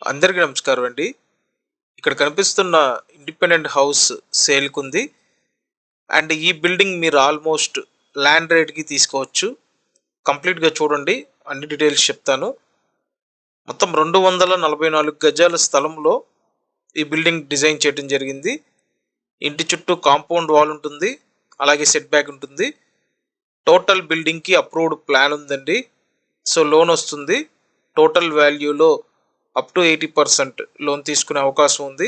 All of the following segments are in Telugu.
అందరికీ నమస్కారం అండి. ఇక్కడ కనిపిస్తున్న ఇండిపెండెంట్ హౌస్ సేల్‌కుంది. అండ్ ఈ బిల్డింగ్ మీరు ఆల్మోస్ట్ ల్యాండ్ రేట్‌కి తీసుకోవచ్చు. కంప్లీట్‌గా చూడండి. అన్ని డీటెయిల్స్ చెప్తాను. మొత్తం 244 గజాల స్థలంలో ఈ బిల్డింగ్ డిజైన్ చేయడం జరిగింది. ఇంటి చుట్టూ కాంపౌండ్ వాల్ ఉంటుంది. అలాగే సెట్ బ్యాక్ ఉంటుంది. టోటల్ బిల్డింగ్‌కి అప్రూవ్డ్ ప్లాన్ ఉందండి. సో లోన్ వస్తుంది. టోటల్ వాల్యూలో అప్ టు 80% లోన్ తీసుకునే అవకాశం ఉంది.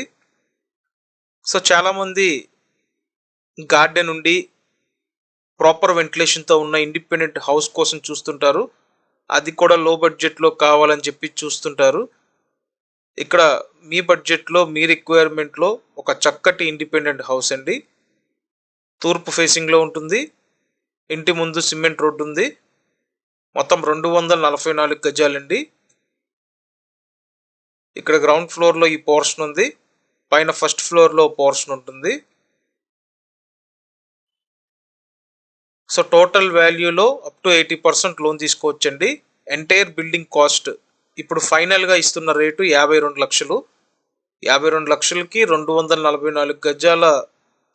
సో చాలామంది గార్డెన్ ఉండి ప్రాపర్ వెంటిలేషన్‌తో ఉన్న ఇండిపెండెంట్ హౌస్ కోసం చూస్తుంటారు. అది కూడా లో బడ్జెట్‌లో కావాలని చెప్పి చూస్తుంటారు. ఇక్కడ మీ బడ్జెట్‌లో, మీ రిక్వైర్మెంట్‌లో ఒక చక్కటి ఇండిపెండెంట్ హౌస్ అండి. తూర్పు ఫేసింగ్‌లో ఉంటుంది. ఇంటి ముందు సిమెంట్ రోడ్ ఉంది. మొత్తం 244 గజాలండి. ఇక్కడ గ్రౌండ్ ఫ్లోర్‌లో ఈ పోర్షన్ ఉంది. పైన ఫస్ట్ ఫ్లోర్‌లో పోర్షన్ ఉంటుంది. సో టోటల్ వాల్యూలో అప్ టు 80% లోన్ తీసుకోవచ్చండి. ఎంటైర్ బిల్డింగ్ కాస్ట్ ఇప్పుడు ఫైనల్‌గా ఇస్తున్న రేటు 52 లక్షలు. 52 లక్షలకి 244 గజాల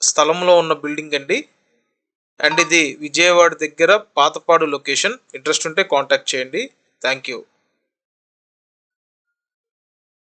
స్థలంలో ఉన్న బిల్డింగ్ అండి. అండ్ ఇది విజయవాడ దగ్గర పాతపాడు లొకేషన్. ఇంట్రెస్ట్ ఉంటే కాంటాక్ట్ చేయండి. Thank you.